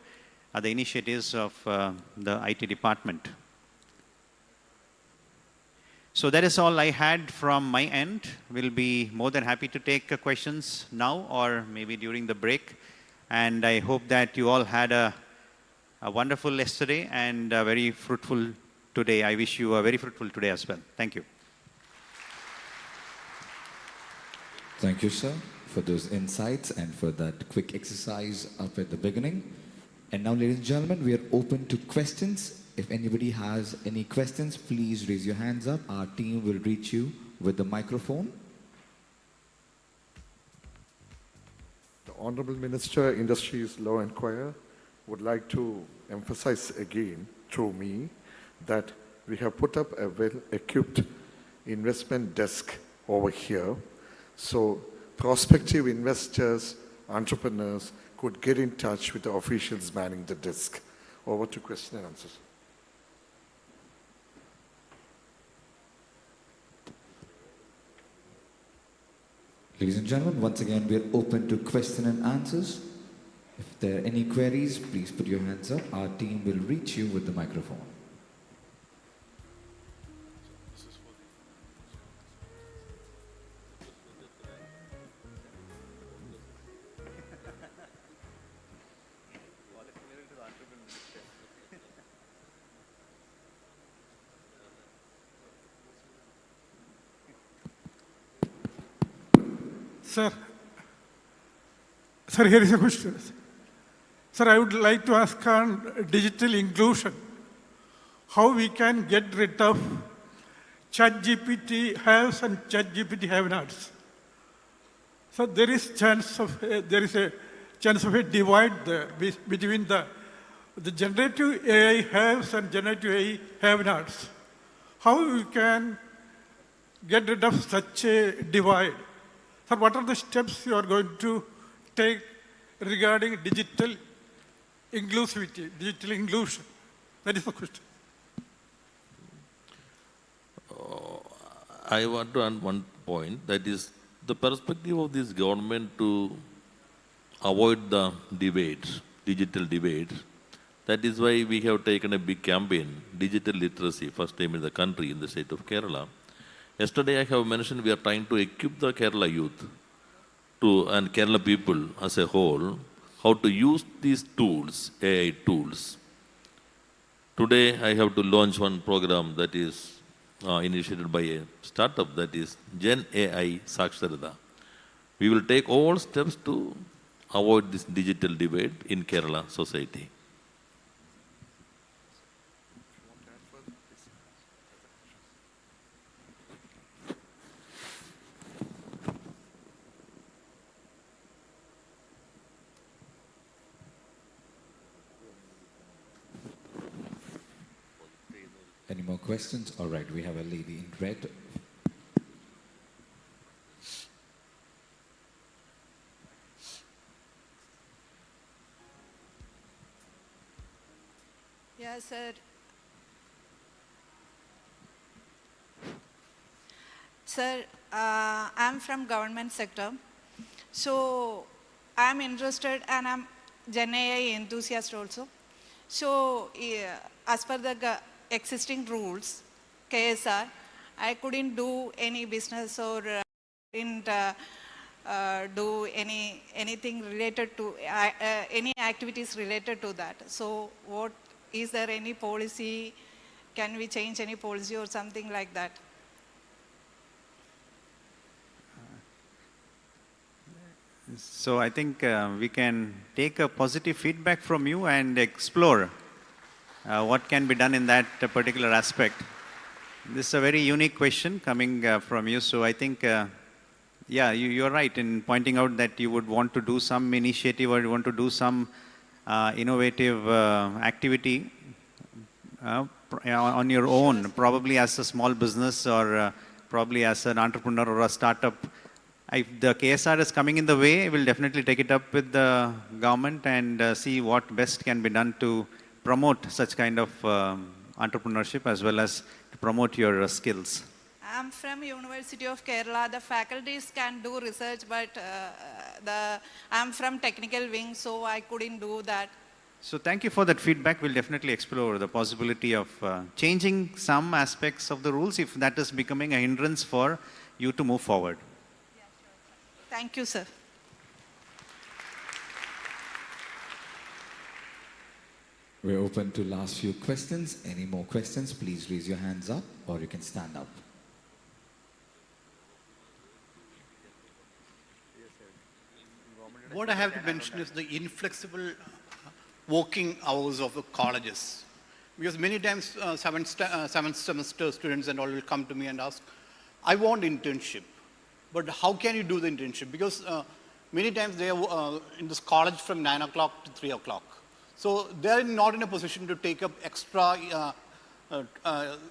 are the initiatives of the IT department. So that is all I had from my end. We'll be more than happy to take questions now or maybe during the break. And I hope that you all had a wonderful yesterday and a very fruitful today. I wish you a very fruitful today as well. Thank you. Thank you, sir, for those insights and for that quick exercise up at the beginning. And now, ladies and gentlemen, we are open to questions. If anybody has any questions, please raise your hands up. Our team will reach you with the microphone. The Honorable Minister, Industries, Law and Coir would like to emphasize again through me that we have put up a well-equipped investment desk over here. So prospective investors, entrepreneurs could get in touch with the officials manning the desk. Over to question and answers. Ladies and gentlemen, once again, we are open to question and answers. If there are any queries, please put your hands up. Our team will reach you with the microphone. Sir, here is a question. Sir, I would like to ask on digital inclusion. How we can get rid of ChatGPT haves and ChatGPT have-nots. So there is a chance of a divide there between the generative AI haves and generative AI have-nots. How we can get rid of such a divide? Sir, what are the steps you are going to take regarding digital inclusivity, digital inclusion? That is the question. I want to add one point, that is the perspective of this government to avoid the debates, digital debates. That is why we have taken a big campaign, digital literacy, first time in the country, in the state of Kerala. Yesterday I have mentioned we are trying to equip the Kerala youth and Kerala people as a whole, how to use these tools, AI tools. Today I have to launch one program that is initiated by a startup, that is GenAI Saksharata. We will take all steps to avoid this digital debate in Kerala society. Any more questions? All right, we have a lady in red. Yes, sir. Sir, I'm from government sector. So I'm interested and I'm GenAI enthusiast also. So as per the existing rules, KSR, I couldn't do any business or didn't do anything related to, any activities related to that. So what, is there any policy? Can we change any policy or something like that? So I think we can take a positive feedback from you and explore what can be done in that particular aspect. This is a very unique question coming from you. So I think, yeah, you're right in pointing out that you would want to do some initiative or you want to do some innovative activity on your own, probably as a small business or probably as an entrepreneur or a startup. If the KSR is coming in the way, we'll definitely take it up with the government and see what best can be done to promote such kind of entrepreneurship as well as to promote your skills. I'm from University of Kerala. The faculties can do research, but I'm from technical wing, so I couldn't do that. So thank you for that feedback. We'll definitely explore the possibility of changing some aspects of the rules if that is becoming a hindrance for you to move forward. Thank you, sir. We're open to last few questions. Any more questions, please raise your hands up or you can stand up. What I have to mention is the inflexible working hours of the colleges. Because many times seventh semester students and all will come to me and ask, I want internship, but how can you do the internship? Because many times they are in this college from 9 o'clock to 3 o'clock. So they are not in a position to take up extra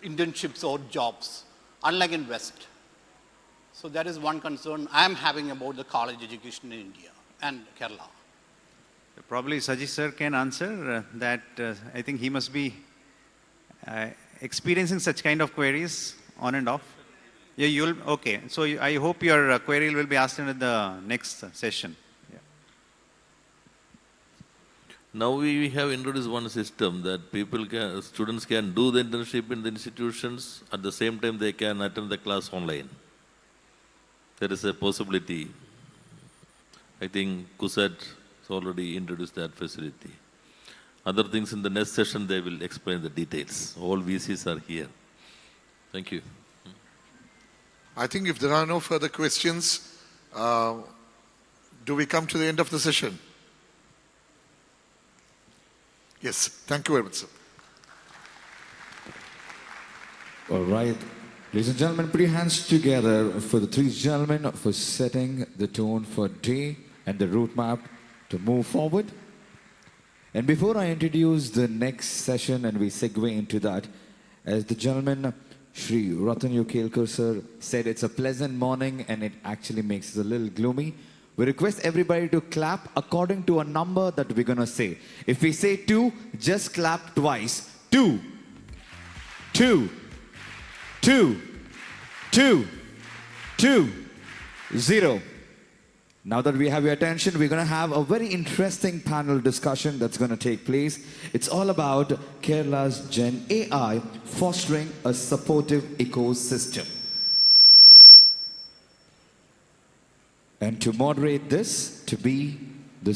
internships or jobs, unlike in West. So that is one concern I am having about the college education in India and Kerala. Probably Saji sir can answer that. I think he must be experiencing such kind of queries on and off. Yeah, you'll, okay. So I hope your query will be asked in the next session. Yeah. Now we have introduced one system that students can do the internship in the institutions, at the same time they can attend the class online. There is a possibility. I think KUSAT has already introduced that facility. Other things in the next session, they will explain the details. All VCs are here. Thank you. I think if there are no further questions, do we come to the end of the session? Yes, thank you very much, sir. All right. Ladies and gentlemen, put your hands together for the three gentlemen for setting the tone for day and the roadmap to move forward. And before I introduce the next session and we segue into that, as the gentleman Shri Rathan Kelkar sir said, it's a pleasant morning and it actually makes it a little gloomy. We request everybody to clap according to a number that we're going to say. If we say 2, just clap twice. 2, 2, 2, 2, 2, 0. Now that we have your attention, we're going to have a very interesting panel discussion that's going to take place. It's all about Kerala's GenAI fostering a supportive ecosystem. And to moderate this, to be the